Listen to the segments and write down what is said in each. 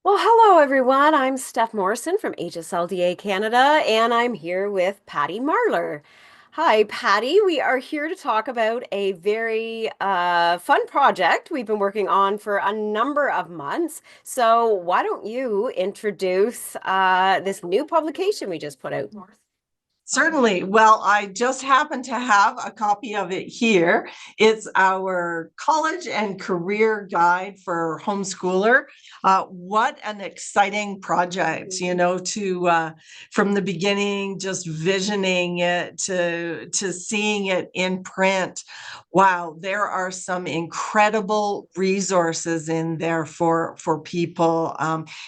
Well, hello everyone. I'm Steph Morrison from HSLDA Canada, and I'm here with Patty Marler. Hi, Patty. We are here to talk about a very fun project we've been working on for a number of months. So, why don't you introduce this new publication we just put out? Certainly. Well, I just happen to have a copy of it here. It's our college and career guide for homeschooler. What an exciting project, to from the beginning, just visioning it to seeing it in print. Wow, there are some incredible resources in there for people.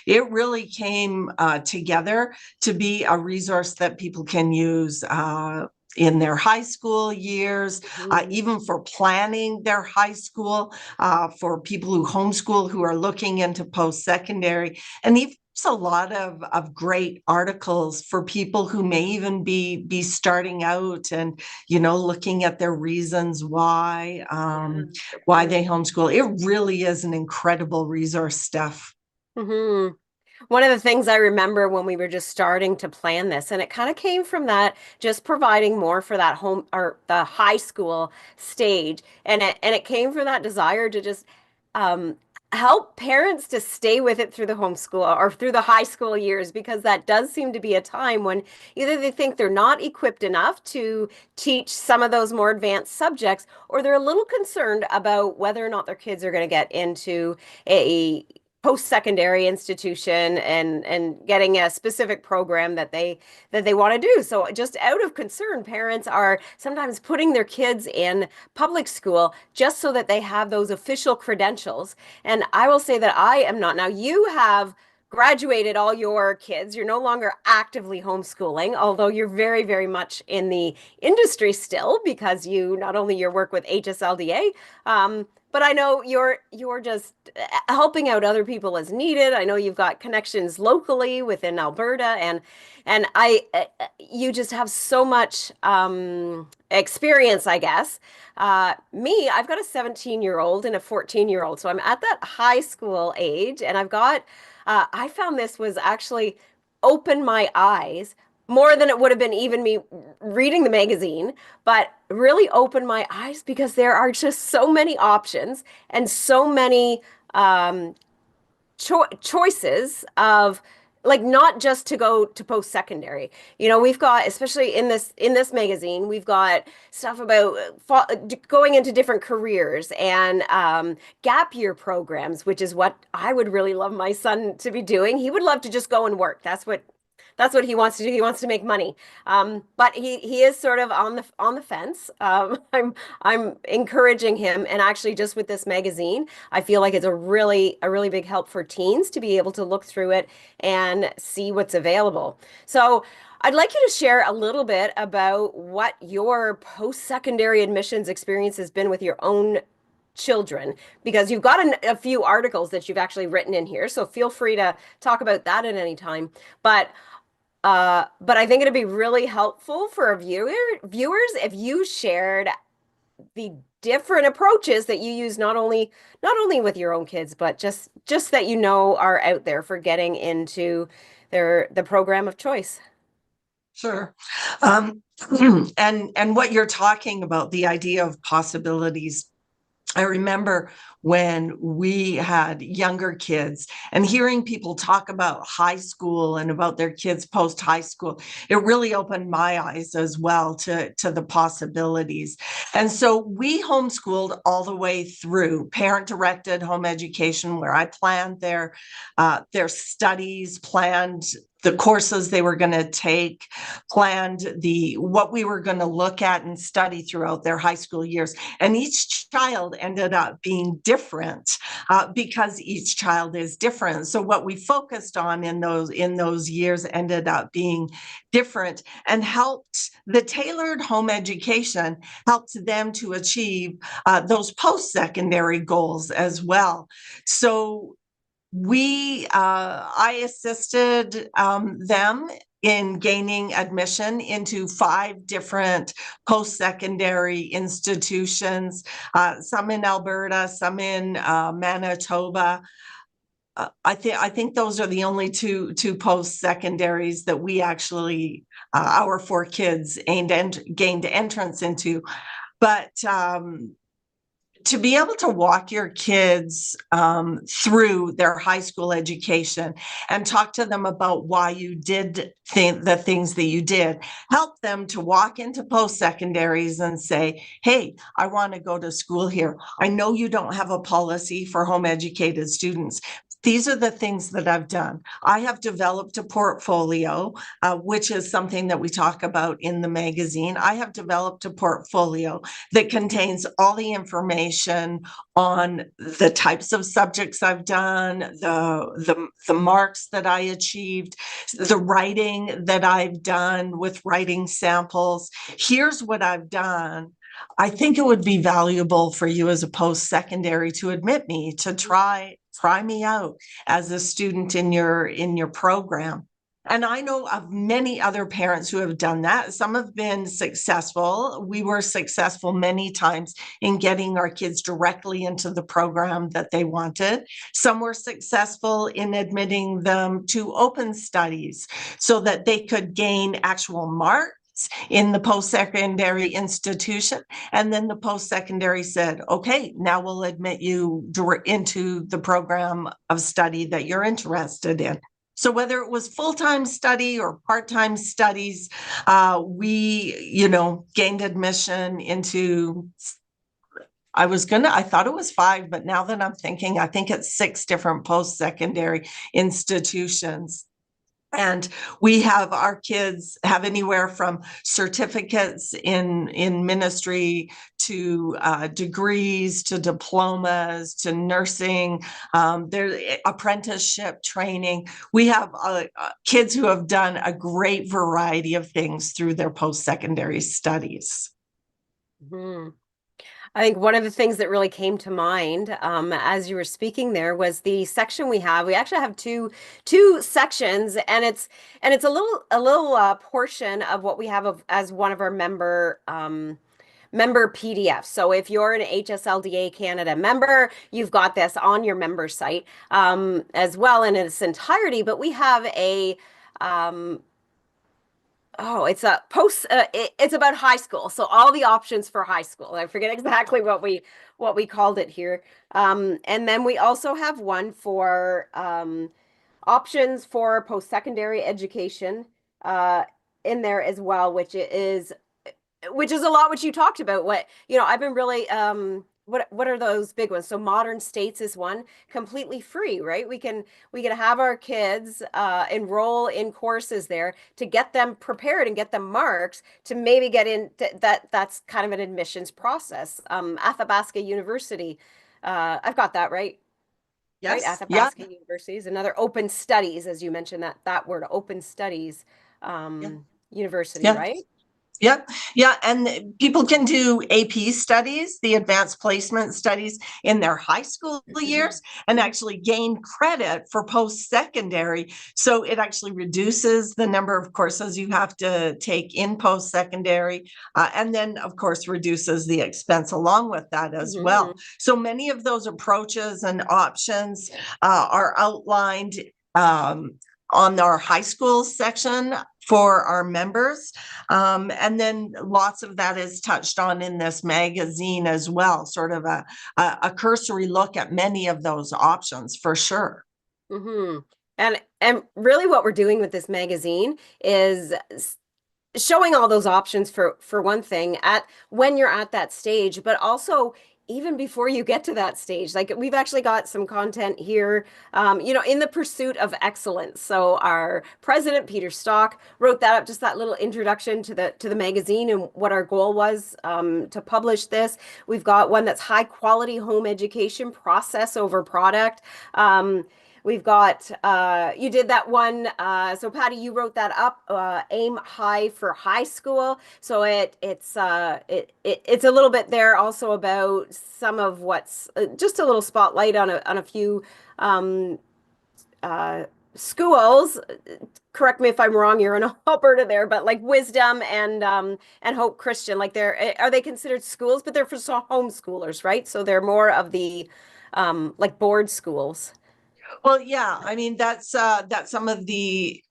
It really came together to be a resource that people can use in their high school years, Mhm. even for planning their high school, for people who homeschool who are looking into post-secondary, and even a lot of great articles for people who may even be starting out and looking at their reasons why Yeah. they homeschool. It really is an incredible resource, Steph. Hmm. One of the things I remember when we were just starting to plan this, and it kind of came from that just providing more for that home or the high school stage, and it came from that desire to just um, help parents to stay with it through the homeschool or through the high school years, because that does seem to be a time when either they think they're not equipped enough to teach some of those more advanced subjects, or they're a little concerned about whether or not their kids are going to get into a post-secondary institution and getting a specific program that they want to do. So just out of concern, parents are sometimes putting their kids in public school just so that they have those official credentials. And I will say that I am not. Now you have graduated all your kids. You're no longer actively homeschooling, although you're very, very much in the industry still because you not only your work with HSLDA, but I know you're just helping out other people as needed. I know you've got connections locally within Alberta, and you just have so much experience, I guess. Me, I've got a 17-year-old and a 14-year-old, so I'm at that high school age, and I found this was actually opened my eyes more than it would have been even me reading the magazine, but really opened my eyes because there are just so many options and so many um, choices of like not just to go to post secondary. We've got, especially in this magazine, we've got stuff about going into different careers and gap year programs, which is what I would really love my son to be doing. He would love to just go and work. That's what he wants to do. He wants to make money. But he is sort of on the fence. I'm encouraging him, and actually, just with this magazine, I feel like it's a really big help for teens to be able to look through it and see what's available. So I'd like you to share a little bit about what your post-secondary admissions experience has been with your own children, because you've got a few articles that you've actually written in here. So feel free to talk about that at any time. But I think it'd be really helpful for our viewers if you shared the different approaches that you use, not only with your own kids, but just that are out there for getting into the program of choice. Sure. And what you're talking about, the idea of possibilities. I remember when we had younger kids and hearing people talk about high school and about their kids post high school, it really opened my eyes as well to the possibilities. And so we homeschooled all the way through parent directed home education, where I planned their studies, planned the courses they were going to take, planned what we were going to look at and study throughout their high school years. And each child ended up being different because each child is different. So what we focused on in those years ended up being different, and helped the tailored home education helped them to achieve those post-secondary goals as well. So I assisted them in gaining admission into 5 different post-secondary institutions, some in Alberta, some in Manitoba. I think those are the only two post secondaries that we actually our four kids gained entrance into. But to be able to walk your kids through their high school education and talk to them about why you did the things that you did, help them to walk into post secondaries and say, hey, I want to go to school here. I know you don't have a policy for home educated students. These are the things that I've done. I have developed a portfolio, which is something that we talk about in the magazine. I have developed a portfolio that contains all the information on the types of subjects I've done, the marks that I achieved, the writing that I've done with writing samples. Here's what I've done. I think it would be valuable for you as a post-secondary to admit me, to try me out as a student in your program. And I know of many other parents who have done that. Some have been successful. We were successful many times in getting our kids directly into the program that they wanted. Some were successful in admitting them to open studies so that they could gain actual marks in the post-secondary institution. And then the post-secondary said, okay, now we'll admit you into the program of study that you're interested in. So whether it was full-time study or part-time studies, we, gained admission into, I thought it was 5, but now that I'm thinking, I think it's 6 different post-secondary institutions. And we have our kids have anywhere from certificates in ministry to degrees to diplomas to nursing, their apprenticeship training. We have kids who have done a great variety of things through their post-secondary studies. Mhm. I think one of the things that really came to mind as you were speaking there was the section we have. We actually have two sections, and it's a little portion of what we have as one of our member PDFs. So if you're an HSLDA Canada member, you've got this on your member site as well in its entirety. But we have a Oh, it's a post. It's about high school, so all the options for high school. I forget exactly what we called it here. And then we also have one for options for post-secondary education in there as well, which is a lot what you talked about. I've been really what are those big ones? So modern states is one, completely free, right? We can have our kids enroll in courses there to get them prepared and get them marks to maybe get in that's kind of an admissions process. Athabasca University, I've got that right. Right, Yes. Yeah. Athabasca University is another open studies, as you mentioned that word, open studies Yeah. university, Yeah. right? Yep. Yeah. And people can do AP studies, the advanced placement studies in their high school years and actually gain credit for post secondary. So it actually reduces the number of courses you have to take in post secondary. And then, of course, reduces the expense along with that as well. Mhm. So many of those approaches and options are outlined. On our high school section for our members. And then lots of that is touched on in this magazine as well, sort of a cursory look at many of those options for sure. Hmm. And really what we're doing with this magazine is showing all those options for one thing at when you're at that stage, but also even before you get to that stage. Like we've actually got some content here, in the pursuit of excellence. So our president, Peter Stock, wrote that up, just that little introduction to the magazine and what our goal was to publish this. We've got one that's high quality home education, process over product. We've got you did that one. So Patty, you wrote that up. Aim high for high school. So it's a little bit there also about some of what's just a little spotlight on a few um, uh, schools. Correct me if I'm wrong. You're in Alberta there, but like Wisdom and Hope Christian, like are they considered schools? But they're for homeschoolers, right? So they're more of the like board schools. Well, yeah, I mean that's some of the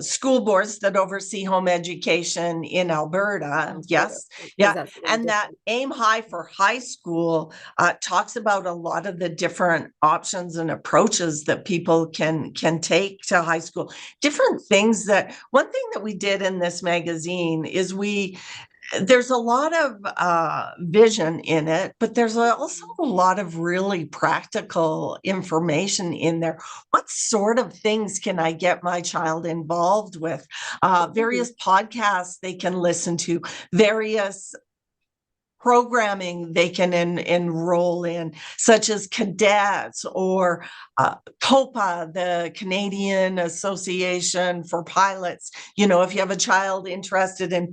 school boards that oversee home education in Alberta. And Alberta, yes, because yeah, that's a little and that different. Aim High for high school talks about a lot of the different options and approaches that people can take to high school. Different things that one thing that we did in this magazine is we there's a lot of vision in it, but there's also a lot of really practical information in there. What sort of things can I get my child involved with? Mhm. Various podcasts they can listen to, various programming they can enroll in, such as cadets or COPA, the Canadian Association for Pilots. You know, if you have a child interested in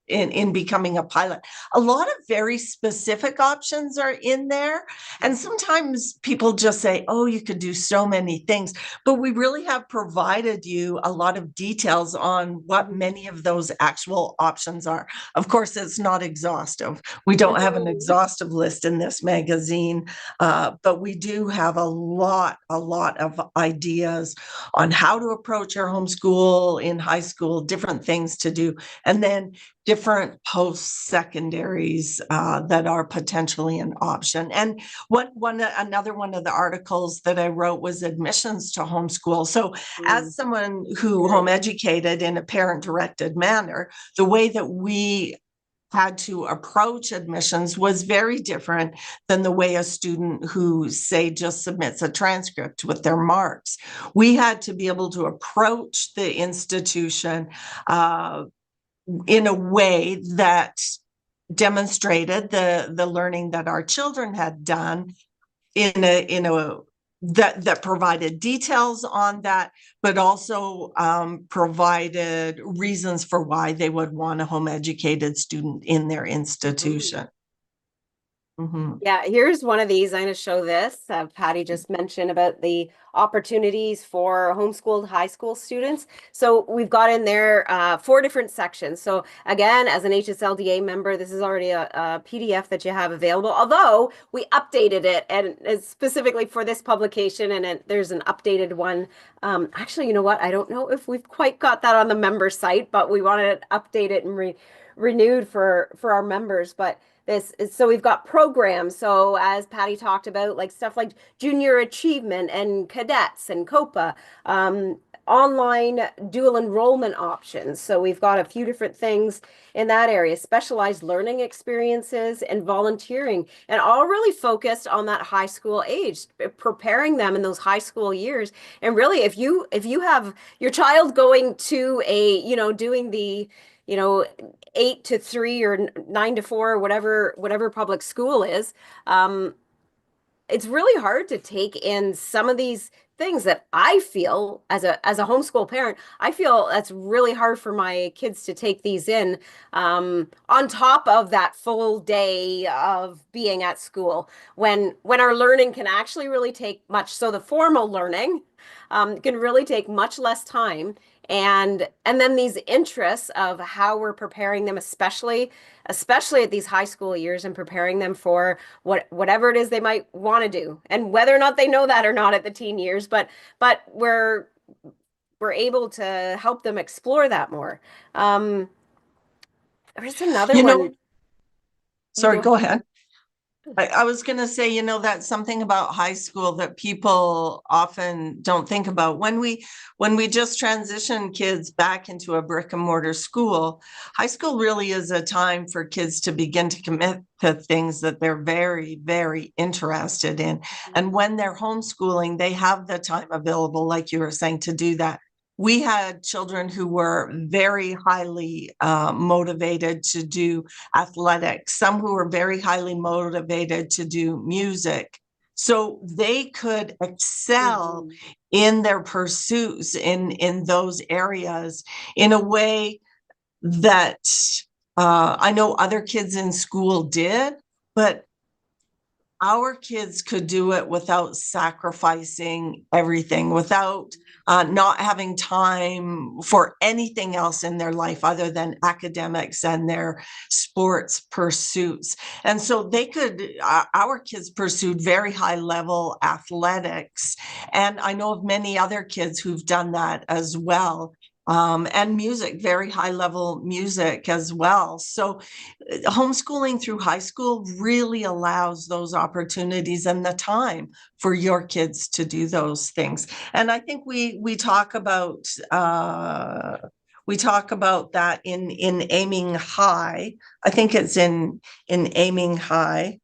in becoming a pilot, a lot of very specific options are in there. And sometimes people just say, oh, you could do so many things, but we really have provided you a lot of details on what many of those actual options are. Of course, it's not exhaustive. We don't have an No. exhaustive list in this magazine, but we do have a lot of ideas on how to approach your homeschool in high school, different things to do, and then different post secondaries that are potentially an option. And another one of the articles that I wrote was admissions to homeschool. So, Mm, as someone who home great. educated in a parent directed manner, the way that we had to approach admissions was very different than the way a student who, say, just submits a transcript with their marks. We had to be able to approach the institution in a way that demonstrated the learning that our children had done in a that provided details on that, but also provided reasons for why they would want a home educated student in their Mhm. institution. Mhm. Yeah, here's one of these. I'm going to show this. Patty just mentioned about the opportunities for homeschooled high school students. So we've got in there four different sections. So again, as an HSLDA member, this is already a PDF that you have available. Although we updated it and it's specifically for this publication, and there's an updated one. Actually, you know what? I don't know if we've quite got that on the member site, but we wanted to update it and renewed for our members. But this is, so we've got programs. So as Patty talked about, like stuff like junior achievement and cadets and COPA, online dual enrollment options. So we've got a few different things in that area, specialized learning experiences and volunteering, and all really focused on that high school age, preparing them in those high school years. And really, if you have your child going to a, doing the, you know, 8 to 3 or 9 to 4, whatever public school is, um, it's really hard to take in some of these things that I feel as a homeschool parent, I feel that's really hard for my kids to take these in, on top of that full day of being at school when our learning can actually really take much. So the formal learning can really take much less time. And then these interests of how we're preparing them, especially at these high school years, and preparing them for whatever it is they might want to do, and whether or not they know that or not at the teen years, but we're able to help them explore that more. Um, there's another You one. know, You sorry, go go ahead. ahead. I was going to say, that's something about high school that people often don't think about. When we just transition kids back into a brick and mortar school, high school really is a time for kids to begin to commit to things that they're very, very interested in. And when they're homeschooling, they have the time available, like you were saying, to do that. We had children who were very highly motivated to do athletics, some who were very highly motivated to do music. So they could excel Mhm. in their pursuits in those areas in a way that I know other kids in school did, but our kids could do it without sacrificing everything, without not having time for anything else in their life other than academics and their sports pursuits. And so our kids pursued very high level athletics. And I know of many other kids who've done that as well. And music, very high level music as well. So homeschooling through high school really allows those opportunities and the time for your kids to do those things. And I think we talk about that in aiming high. I think it's in aiming high.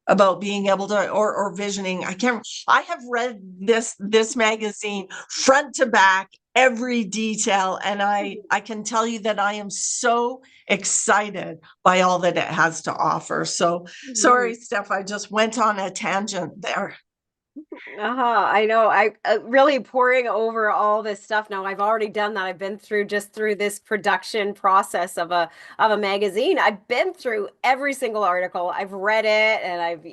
About being able to or visioning. I have read this magazine front to back, every detail, and I can tell you that I am so excited by all that it has to offer. So sorry, Mhm. Steph, I just went on a tangent there. I know. I really pouring over all this stuff now. I've already done that. I've been through this production process of a magazine. I've been through every single article. I've read it and I've,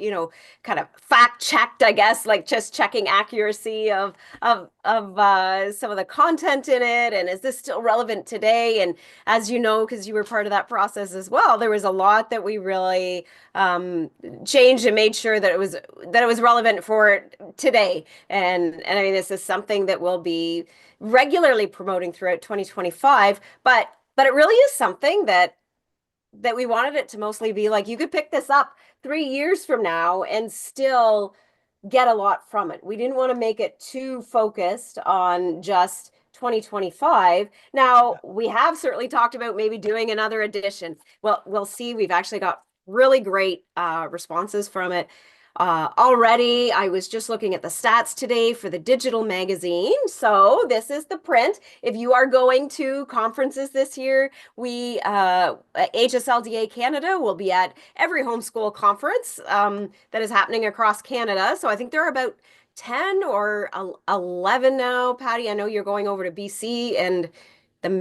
kind of fact checked, I guess, like just checking accuracy of some of the content in it, and is this still relevant today? And as you know, because you were part of that process as well, there was a lot that we really changed and made sure that it was relevant for today. And I mean, this is something that we'll be regularly promoting throughout 2025, but it really is something that we wanted it to mostly be like you could pick this up 3 years from now and still get a lot from it. We didn't want to make it too focused on just 2025. Now, we have certainly talked about maybe doing another edition. Well, we'll see. We've actually got really great responses from it already. I was just looking at the stats today for the digital magazine. So this is the print. If you are going to conferences this year, we HSLDA Canada will be at every homeschool conference that is happening across Canada. So I think there are about 10 or 11 now. Patty, I know you're going over to BC and the I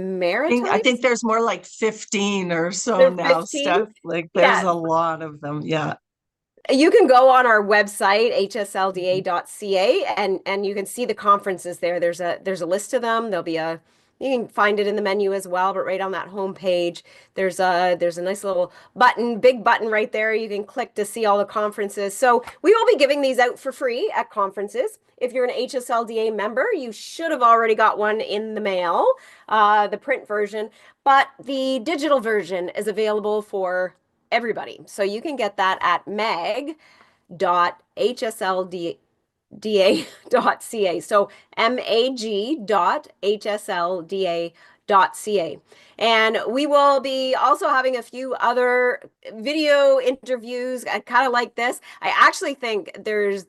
think Maritimes. there's more like 15 or so There's now, 15. Steph. Like there's Yeah, a lot of them. Yeah. you can go on our website Mhm. hslda.ca and you can see the conferences there. There's a list of them. There'll be a you can find it in the menu as well, but right on that home page, there's a nice little button, big button right there. You can click to see all the conferences. So we will be giving these out for free at conferences. If you're an HSLDA member, you should have already got one in the mail, the print version, but the digital version is available for everybody. So you can get that at mag.hslda.ca. So mag.hslda.ca. And we will be also having a few other video interviews kind of like this. I actually think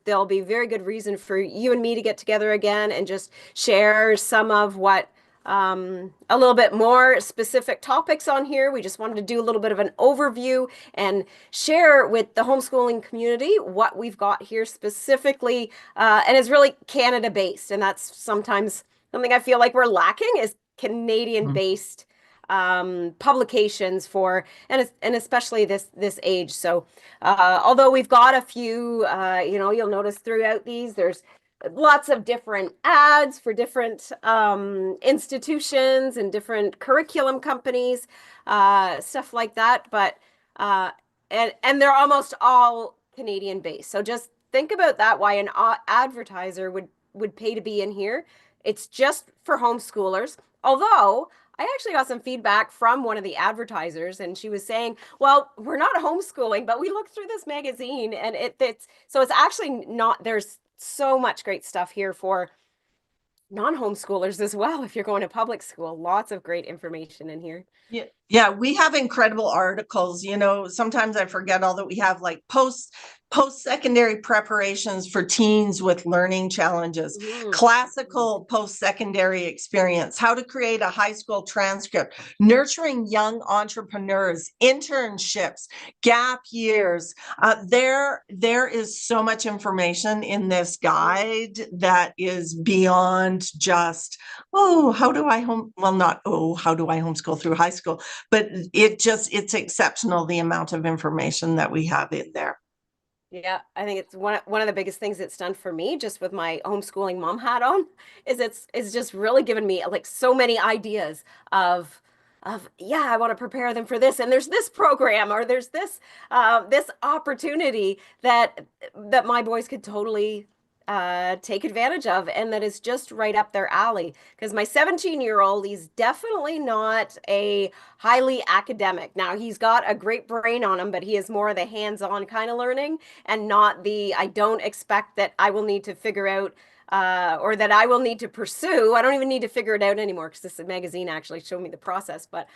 there'll be very good reason for you and me to get together again and just share some of what a little bit more specific topics on here. We just wanted to do a little bit of an overview and share with the homeschooling community what we've got here specifically, and it's really Canada based, and that's sometimes something I feel like we're lacking is Canadian Mhm. based publications for and especially this age. So although we've got a few, you'll notice throughout these there's lots of different ads for different institutions and different curriculum companies, stuff like that. But uh, and they're almost all Canadian based. So just think about that. Why an advertiser would pay to be in here? It's just for homeschoolers. Although I actually got some feedback from one of the advertisers, and she was saying, "Well, we're not homeschooling, but we looked through this magazine, and it's actually not. There's so much great stuff here for non-homeschoolers as well. If you're going to public school, lots of great information in here." Yeah, yeah, we have incredible articles. Sometimes I forget all that we have, like post-secondary preparations for teens with learning challenges, Mhm. classical post-secondary experience, how to create a high school transcript, nurturing young entrepreneurs, internships, gap years. There is so much information in this guide that is beyond just how do I not how do I homeschool through high school, but it's exceptional the amount of information that we have in there. Yeah, I think it's one of the biggest things it's done for me, just with my homeschooling mom hat on, is it's just really given me like so many ideas of yeah, I want to prepare them for this, and there's this program or there's this opportunity that my boys could totally take advantage of, and that is just right up their alley. Because my 17-year-old, he's definitely not a highly academic. Now, he's got a great brain on him, but he is more the hands-on kind of learning and not the I don't expect that I will need to figure out or that I will need to pursue. I don't even need to figure it out anymore because this magazine actually showed me the process, but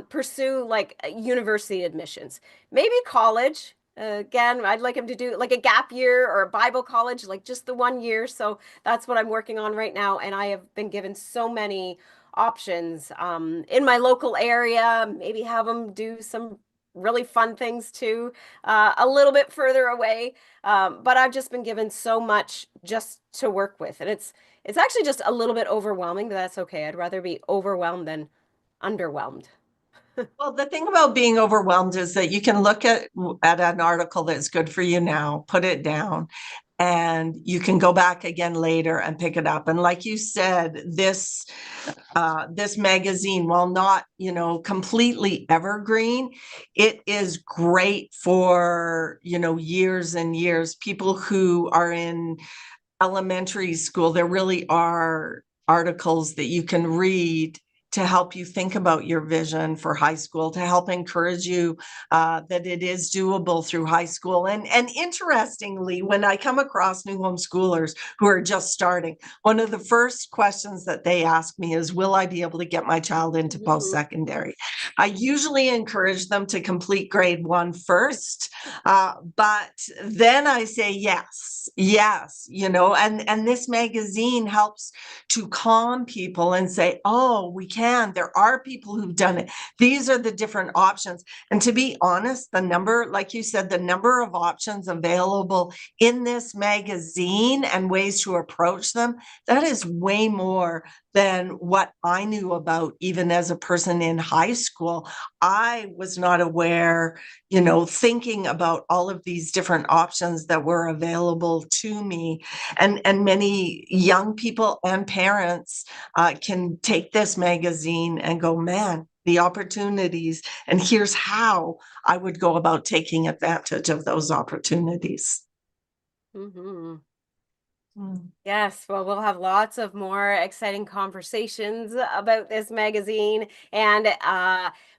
pursue like university admissions, maybe college. Again, I'd like him to do like a gap year or a Bible college, like just the 1 year. So that's what I'm working on right now. And I have been given so many options in my local area, maybe have them do some really fun things too, a little bit further away. But I've just been given so much just to work with. And it's actually just a little bit overwhelming, but that's okay. I'd rather be overwhelmed than underwhelmed. Well, the thing about being overwhelmed is that you can look at an article that's good for you now, put it down, and you can go back again later and pick it up. And like you said, this magazine, while not, completely evergreen, it is great for, years and years. People who are in elementary school, there really are articles that you can read to help you think about your vision for high school, to help encourage you that it is doable through high school. And interestingly, when I come across new homeschoolers who are just starting, one of the first questions that they ask me is, will I be able to get my child into Mhm. post-secondary? I usually encourage them to complete grade 1 first, but then I say yes, yes, and this magazine helps to calm people and say, oh, we can. There are people who've done it. These are the different options. And to be honest, the number, like you said, the number of options available in this magazine and ways to approach them, that is way more than what I knew about even as a person in high school. I was not aware, thinking about all of these different options that were available to me. And many young people and parents can take this magazine and go, man, the opportunities, and here's how I would go about taking advantage of those opportunities. Mhm. Mm. Yes, well, we'll have lots of more exciting conversations about this magazine and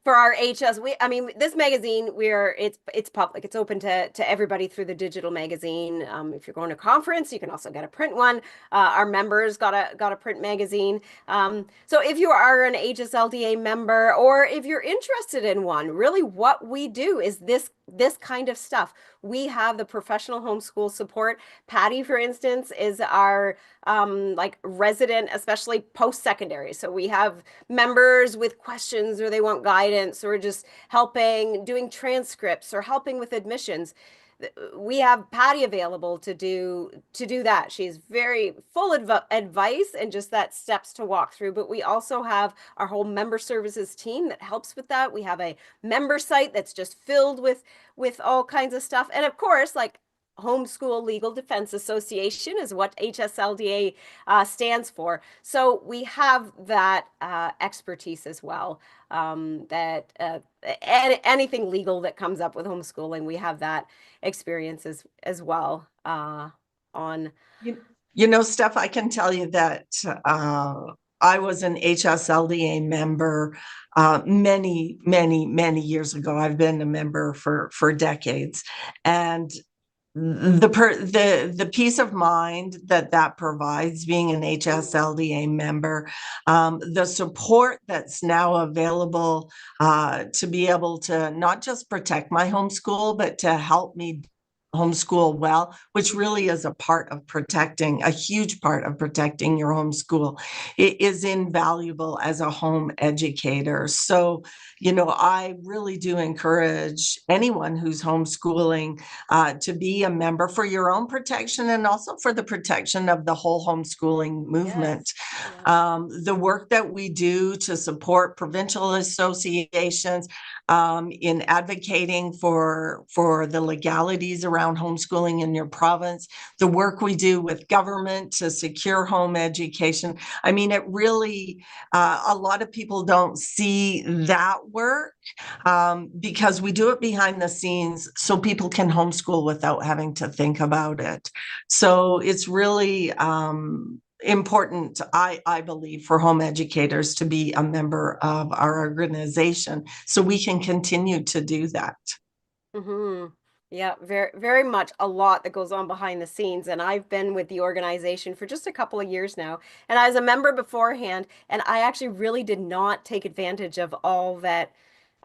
for our HS. I mean, this magazine, it's public. It's open to everybody through the digital magazine. If you're going to a conference, you can also get a print one. Our members got a print magazine. So if you are an HSLDA member or if you're interested in one, really what we do is this kind of stuff. We have the professional homeschool support. Patty, for instance, is our like resident, especially post-secondary. So we have members with questions or they want guidance or just helping doing transcripts or helping with admissions. We have Patty available to do that. She's very full advice and just that steps to walk through. But we also have our whole member services team that helps with that. We have a member site that's just filled with all kinds of stuff. And of course, like Homeschool Legal Defense Association is what HSLDA stands for. So we have that expertise as well. That anything legal that comes up with homeschooling, we have that experience as well on. Steph, I can tell you that I was an HSLDA member many, many, many years ago. I've been a member for decades, and the peace of mind that provides being an HSLDA member, the support that's now available to be able to not just protect my homeschool, but to help me homeschool well, which really is a huge part of protecting your homeschool. It is invaluable as a home educator. So, I really do encourage anyone who's homeschooling to be a member for your own protection and also for the protection of the whole homeschooling movement. Yes. Yeah. The work that we do to support provincial associations in advocating for the legalities around homeschooling in your province, the work we do with government to secure home education. I mean, it really, a lot of people don't see that work because we do it behind the scenes so people can homeschool without having to think about it. So it's really important, I believe, for home educators to be a member of our organization so we can continue to do that. Hmm. Yeah, very, very much a lot that goes on behind the scenes. And I've been with the organization for just a couple of years now. And I was a member beforehand, and I actually really did not take advantage of all that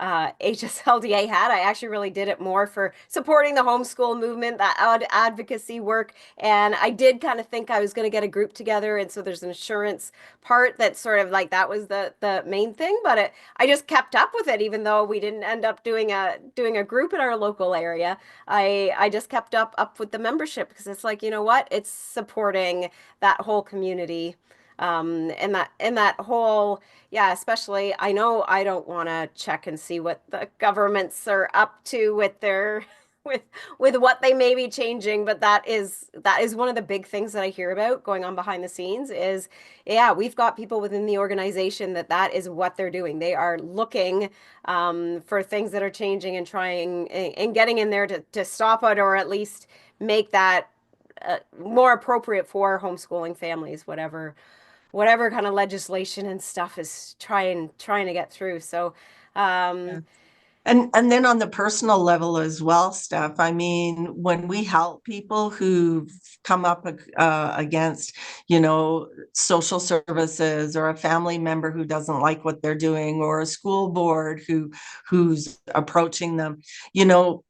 HSLDA had. I actually really did it more for supporting the homeschool movement, that advocacy work. And I did kind of think I was going to get a group together. And so there's an insurance part that sort of like that was the main thing. But I just kept up with it, even though we didn't end up doing a group in our local area. I just kept up with the membership because it's like, you know what? It's supporting that whole community. And that whole, yeah, especially I know I don't want to check and see what the governments are up to with their with with what they may be changing, but that is one of the big things that I hear about going on behind the scenes is, yeah, we've got people within the organization that is what they're doing. They are looking for things that are changing and trying and getting in there to stop it or at least make that more appropriate for homeschooling families, whatever kind of legislation and stuff is trying to get through. So, Yeah. um, And then on the personal level as well, Steph, I mean, when we help people who've come up against, social services or a family member who doesn't like what they're doing or a school board who's approaching them, you know,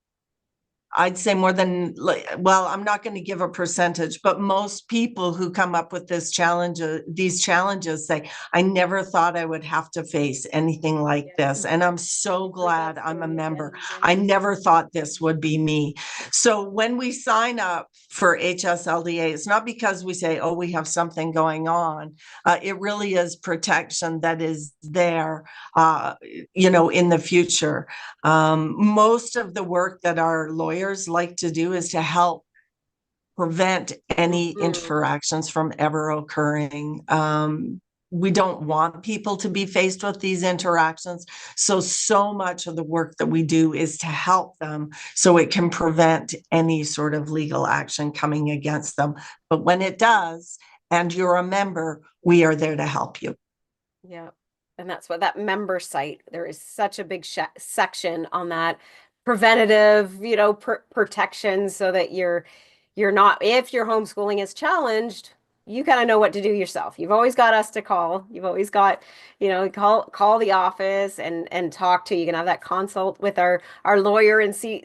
I'd say more than, well, I'm not going to give a percentage, but most people who come up with these challenges say, I never thought I would have to face anything like yeah, this. And I'm so I heard glad that I'm a story member. again. Yeah. I never thought this would be me. So when we sign up for HSLDA, it's not because we say, oh, we have something going on. It really is protection that is there, in the future. Most of the work that our lawyers like to do is to help prevent any Hmm. interactions from ever occurring. We don't want people to be faced with these interactions. So much of the work that we do is to help them so it can prevent any sort of legal action coming against them. But when it does, and you're a member, we are there to help you. Yeah. And that's what that member site, there is such a big section on that preventative, protection so that you're not, if your homeschooling is challenged, you kind of know what to do yourself. You've always got us to call. You've always got, call the office and talk to. You can have that consult with our lawyer and see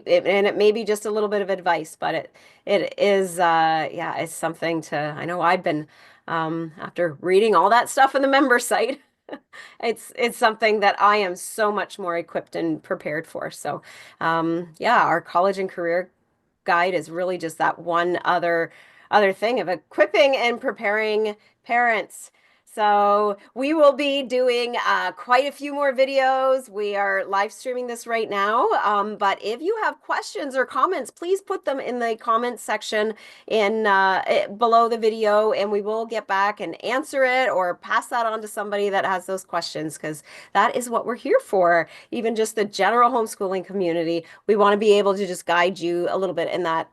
and it may be just a little bit of advice, but it is yeah, it's something to, I know I've been after reading all that stuff in the member site. It's something that I am so much more equipped and prepared for. So, yeah, our college and career guide is really just that one other thing of equipping and preparing parents. So we will be doing quite a few more videos. We are live streaming this right now. But if you have questions or comments, please put them in the comments section below the video, and we will get back and answer it or pass that on to somebody that has those questions because that is what we're here for. Even just the general homeschooling community, we want to be able to just guide you a little bit in that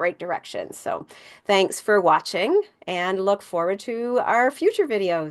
right direction. So thanks for watching and look forward to our future videos.